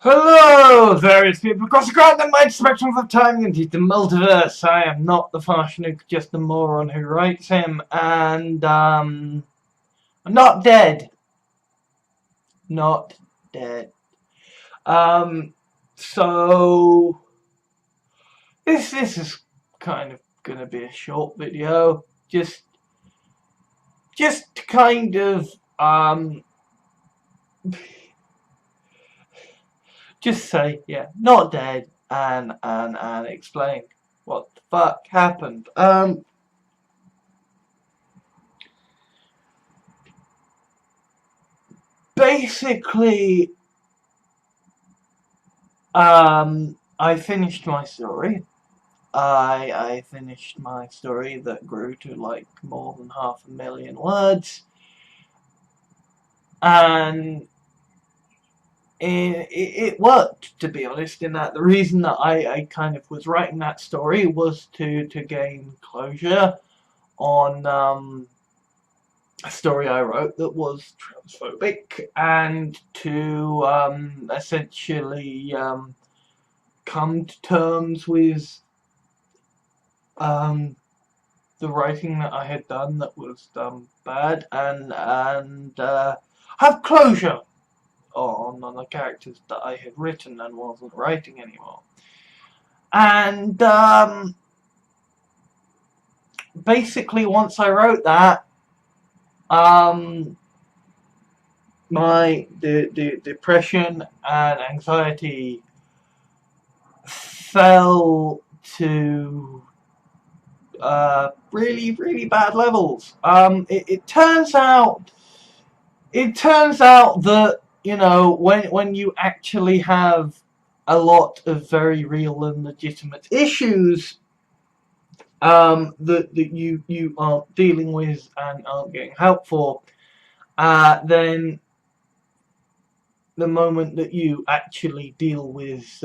Hello, various people across the grand wide spectrum of time and the multiverse. I am not the Farshnuk, just the moron who writes him, and I'm not dead. Not dead. So this is kind of gonna be a short video, just to kind of just say, yeah, not dead, and explain what the fuck happened. Basically, I finished my story. I finished my story that grew to like more than 500,000 words, and it worked, to be honest, in that the reason that I kind of was writing that story was to gain closure on a story I wrote that was transphobic, and to essentially come to terms with the writing that I had done that was bad, and have closure on the characters that I had written and wasn't writing anymore. And basically, once I wrote that, my depression and anxiety fell to really bad levels. It turns out that, you know, when you actually have a lot of very real and legitimate issues that you aren't dealing with and aren't getting help for, then the moment that you actually deal with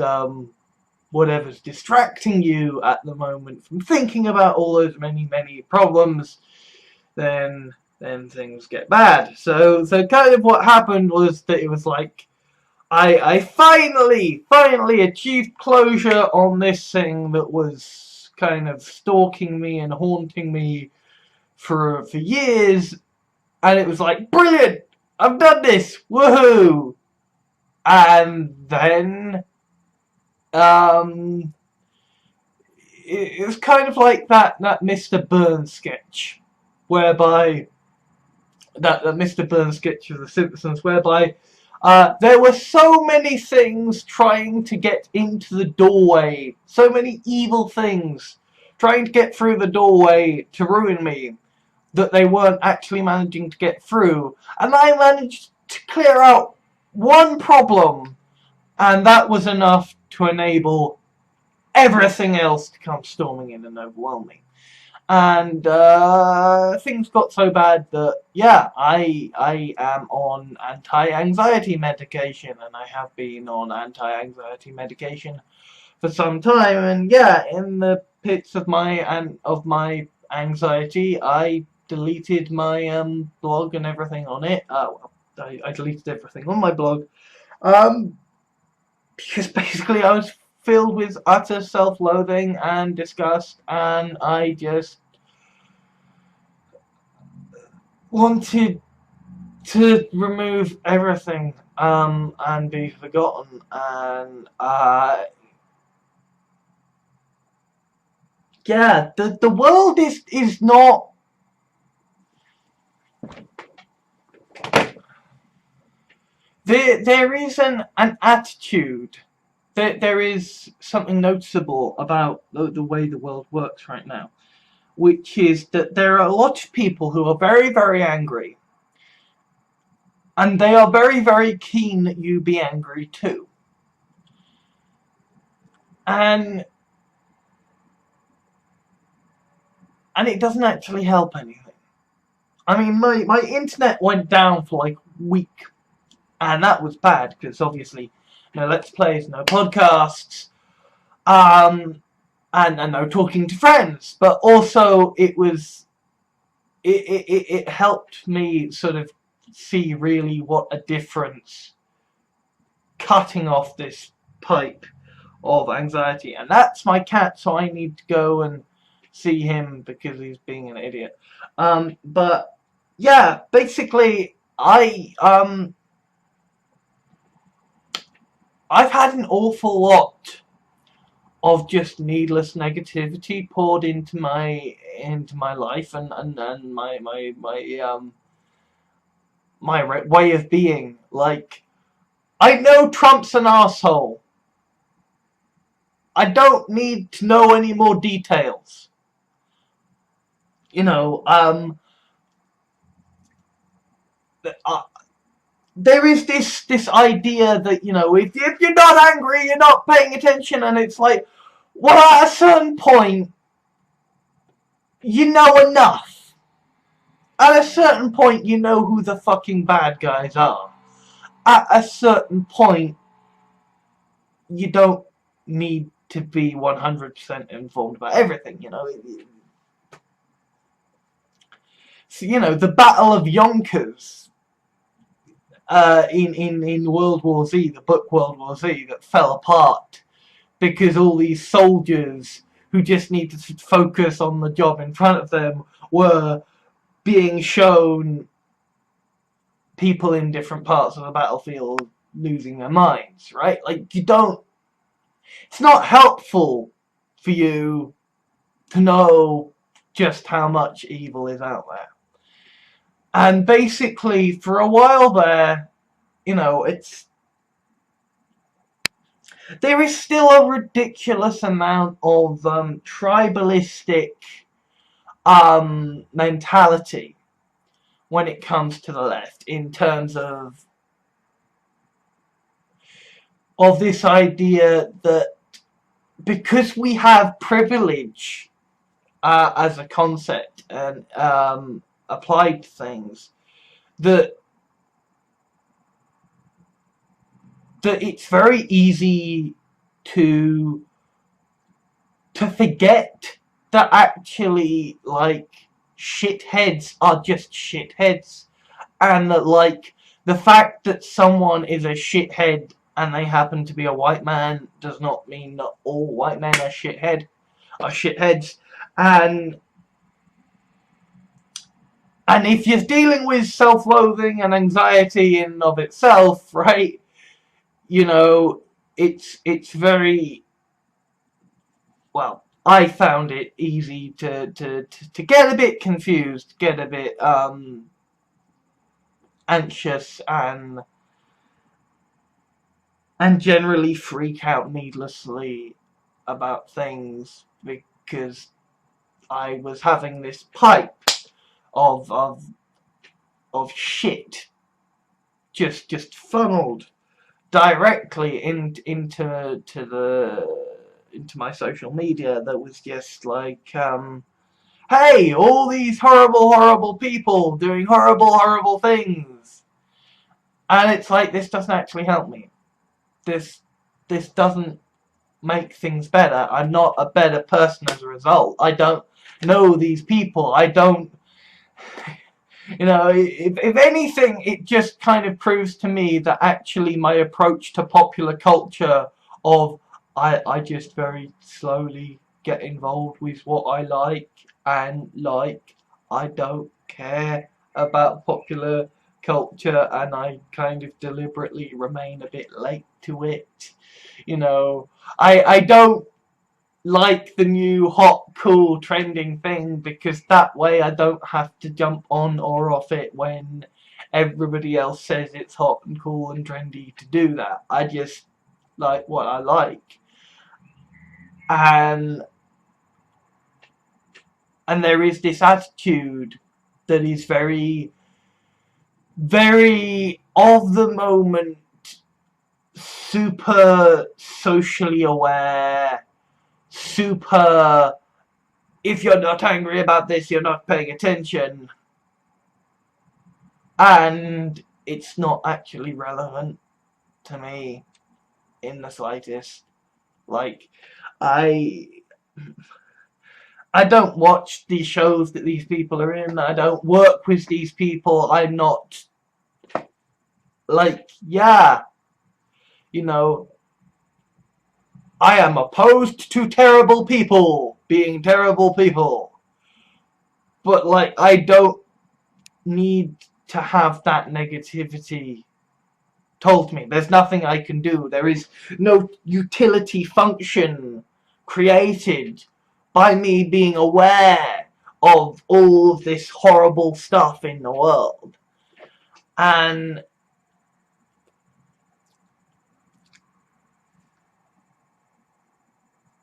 whatever's distracting you at the moment from thinking about all those many problems, then things get bad. So kind of what happened was that it was like I finally achieved closure on this thing that was kind of stalking me and haunting me for years, and it was like, brilliant, I've done this, woohoo! And then it was kind of like that Mr. Burns sketch, whereby that Mr. Burns sketch of The Simpsons, whereby there were so many things trying to get into the doorway, so many evil things trying to get through the doorway to ruin me, that they weren't actually managing to get through, and I managed to clear out one problem, and that was enough to enable everything else to come storming in and overwhelm me. And things got so bad that, yeah, I am on anti-anxiety medication, and I have been on anti-anxiety medication for some time. And yeah, in the pits of my anxiety, I deleted my blog and everything on it. I deleted everything on my blog, because basically I was filled with utter self-loathing and disgust, and I just wanted to remove everything and be forgotten. And yeah, the world is not there is an attitude. There is something noticeable about the way the world works right now, which is that there are a lot of people who are very angry, and they are very keen that you be angry too. And it doesn't actually help anything. I mean, my internet went down for like a week, and that was bad, because obviously no Let's Plays, no podcasts, and no talking to friends. But also it helped me sort of see really what a difference cutting off this pipe of anxiety. And that's my cat, so I need to go and see him because he's being an idiot. But yeah, basically, I've had an awful lot of just needless negativity poured into my life and my way of being. Like, I know Trump's an asshole. I don't need to know any more details. You know, there is this idea that, you know, if you're not angry, you're not paying attention, and it's like, well, at a certain point, you know enough. At a certain point, you know who the fucking bad guys are. At a certain point, you don't need to be 100% informed about everything, you know. So, you know, the Battle of Yonkers in World War Z, the book World War Z, that fell apart because all these soldiers who just needed to focus on the job in front of them were being shown people in different parts of the battlefield losing their minds, right? Like, you don't... It's not helpful for you to know just how much evil is out there. And basically, for a while there, you know, there is still a ridiculous amount of tribalistic mentality when it comes to the left, in terms of this idea that because we have privilege as a concept and applied to things, that it's very easy to forget that actually, like, shitheads are just shitheads, and that, like, the fact that someone is a shithead and they happen to be a white man does not mean that all white men are shitheads. And if you're dealing with self-loathing and anxiety in and of itself, right, you know, it's very, well, I found it easy to get a bit confused, get a bit anxious, and generally freak out needlessly about things, because I was having this pipe of shit just funneled directly into my social media, that was just like, hey, all these horrible people doing horrible things, and it's like, this doesn't actually help me. This doesn't make things better. I'm not a better person as a result. I don't know these people. I don't... You know, if anything, it just kind of proves to me that actually my approach to popular culture of I just very slowly get involved with what I like, and like, I don't care about popular culture, and I kind of deliberately remain a bit late to it. You know, I don't like the new hot, cool, trending thing, because that way I don't have to jump on or off it when everybody else says it's hot and cool and trendy to do that. I just like what I like. And there is this attitude that is very, very of the moment, super socially aware, super, if you're not angry about this, you're not paying attention. And it's not actually relevant to me in the slightest. Like, I don't watch these shows that these people are in. I don't work with these people. I'm not, like, yeah, you know, I am opposed to terrible people being terrible people. But, like, I don't need to have that negativity told me. There's nothing I can do. There is no utility function created by me being aware of all of this horrible stuff in the world. And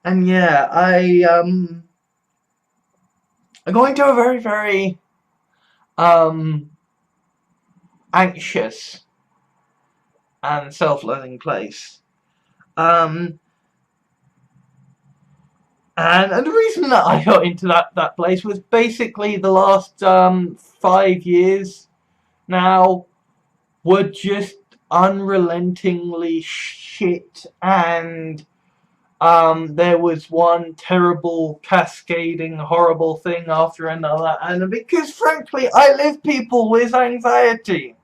yeah, I'm going to a very, very anxious and self-loathing place. And the reason that I got into that place was basically the last 5 years now were just unrelentingly shit, and there was one terrible cascading horrible thing after another, and because frankly I live people with anxiety.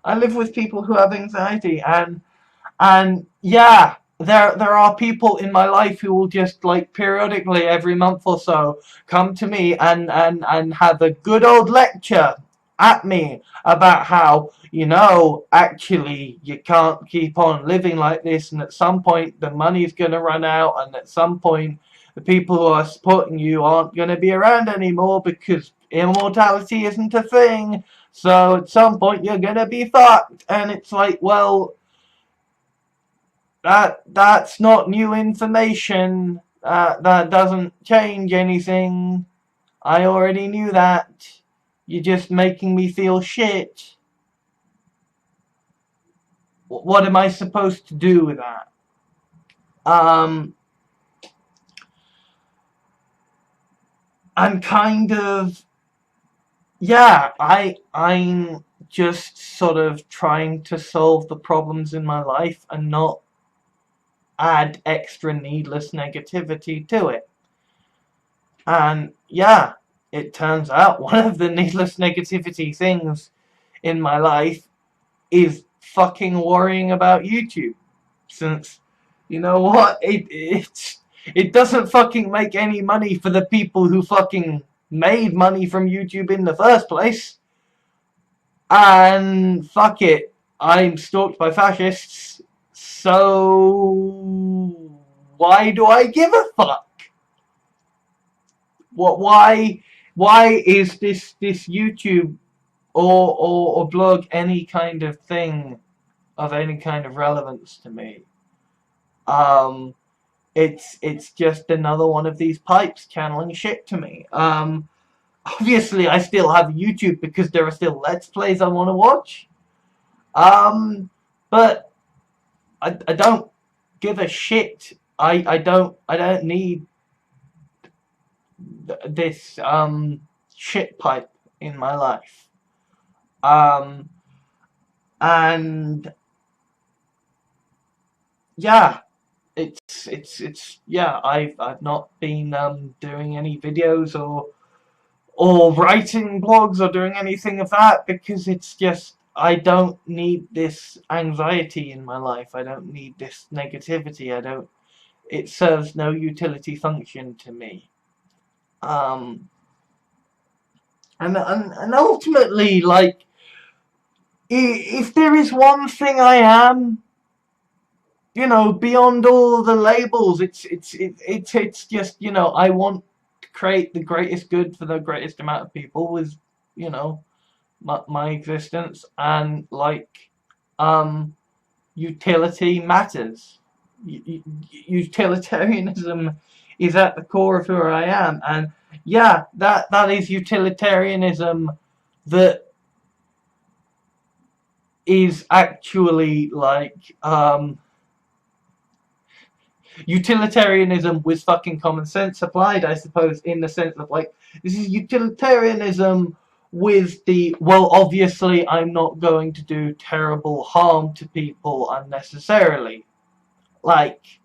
I live with people who have anxiety, and yeah, there are people in my life who will just, like, periodically every month or so come to me and have a good old lecture at me about how, actually you can't keep on living like this, and at some point the money's going to run out, and at some point the people who are supporting you aren't going to be around anymore because immortality isn't a thing. So at some point you're going to be fucked. And it's like, well, that's not new information. That doesn't change anything. I already knew that. You're just making me feel shit. What am I supposed to do with that? I'm kind of, yeah, I'm just sort of trying to solve the problems in my life and not add extra needless negativity to it. And yeah, it turns out one of the needless negativity things in my life is fucking worrying about YouTube. Since, you know what, it doesn't fucking make any money for the people who fucking made money from YouTube in the first place. And fuck it, I'm stalked by fascists, so why do I give a fuck? What? Why is this YouTube or blog any kind of thing of any kind of relevance to me? It's just another one of these pipes channeling shit to me. Obviously I still have YouTube because there are still Let's Plays I want to watch. But I don't give a shit. I don't need this shit pipe in my life. And yeah, it's yeah, I've not been doing any videos or writing blogs or doing anything of that because it's just, I don't need this anxiety in my life. I don't need this negativity. It serves no utility function to me. And ultimately, like, if there is one thing I am, beyond all the labels, it's just, I want to create the greatest good for the greatest amount of people with, my existence, and like, utility matters. Utilitarianism is at the core of who I am, and yeah, that is utilitarianism that is actually like utilitarianism with fucking common sense applied, I suppose, in the sense of, like, this is utilitarianism with the, well, obviously I'm not going to do terrible harm to people unnecessarily. Like,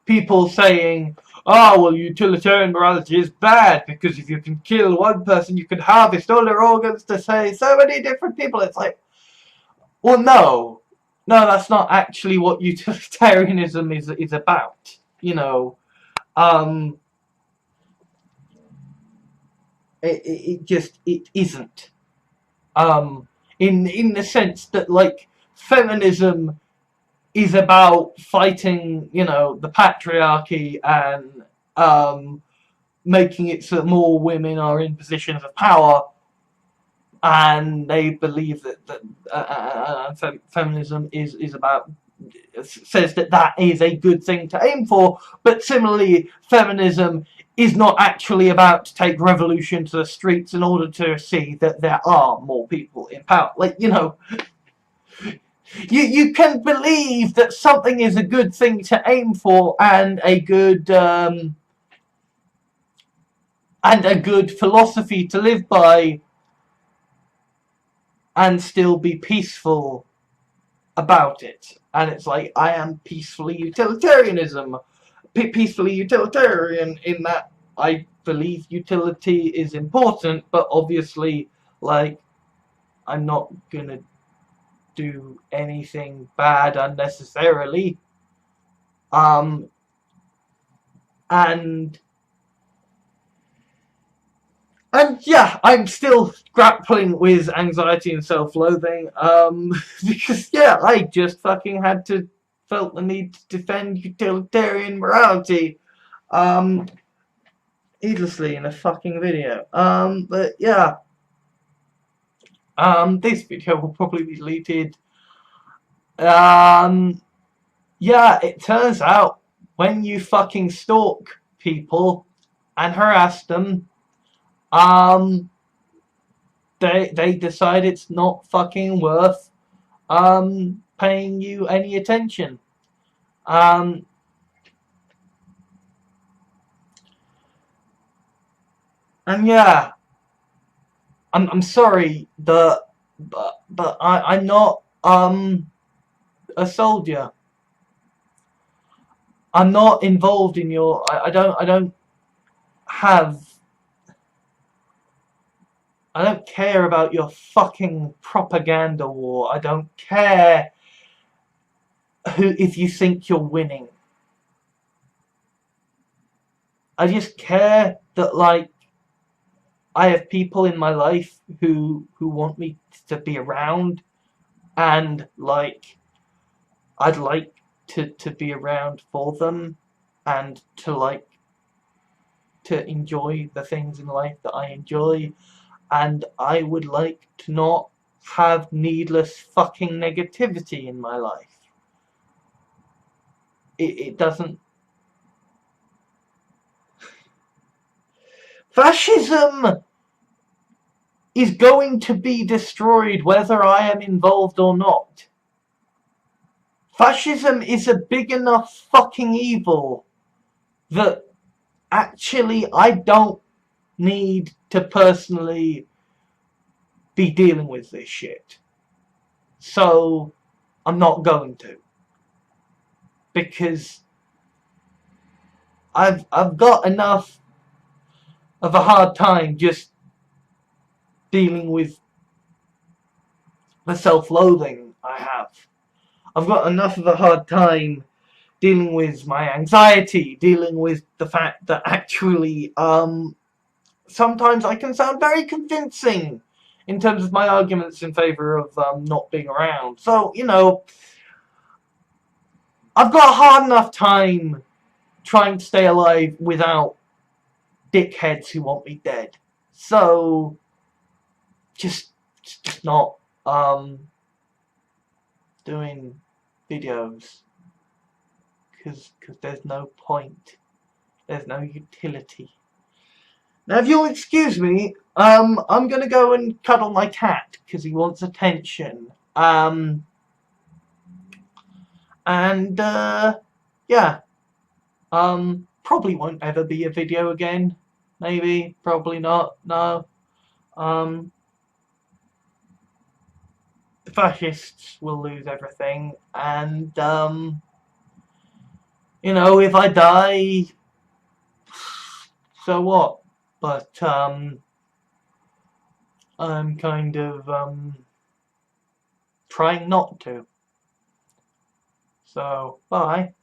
people saying, oh, well, utilitarian morality is bad because if you can kill one person, you can harvest all their organs to say so many different people. It's like, well, no. no, that's not actually what utilitarianism is about. You know, um, it isn't. Um, in the sense that, like, feminism is about fighting, you know, the patriarchy and making it so that more women are in positions of power, and they believe that feminism is about, says that that is a good thing to aim for. But similarly, feminism is not actually about to take revolution to the streets in order to see that there are more people in power. Like, you know, you can believe that something is a good thing to aim for and a good philosophy to live by, and still be peaceful about it. And it's like, I am peacefully utilitarianism. Peacefully utilitarian in that I believe utility is important, but obviously, like, I'm not gonna do anything bad unnecessarily. Um, and yeah, I'm still grappling with anxiety and self-loathing, because yeah, I just fucking felt the need to defend utilitarian morality, needlessly in a fucking video. But yeah, this video will probably be deleted. Yeah, it turns out when you fucking stalk people and harass them, they decide it's not fucking worth paying you any attention. And yeah, I'm sorry, but I'm not a soldier. I'm not involved in your. I don't have. I don't care about your fucking propaganda war. I don't care if you think you're winning. I just care that, like, I have people in my life who want me to be around, and, like, I'd like to be around for them, and to enjoy the things in life that I enjoy, and I would like to not have needless fucking negativity in my life. It doesn't. Fascism is going to be destroyed whether I am involved or not. Fascism is a big enough fucking evil that actually I don't need to personally be dealing with this shit. So I'm not going to. Because I've got enough of a hard time just dealing with the self-loathing I have. I've got enough of a hard time dealing with my anxiety, dealing with the fact that actually sometimes I can sound very convincing in terms of my arguments in favour of not being around. So, you know, I've got a hard enough time trying to stay alive without dickheads who want me dead. So, just not doing videos, because there's no point. There's no utility. Now, if you'll excuse me, I'm gonna go and cuddle my cat because he wants attention. And yeah, probably won't ever be a video again. Maybe, probably not. No. The fascists will lose everything, and you know, if I die, so what? But I'm kind of trying not to. So, bye.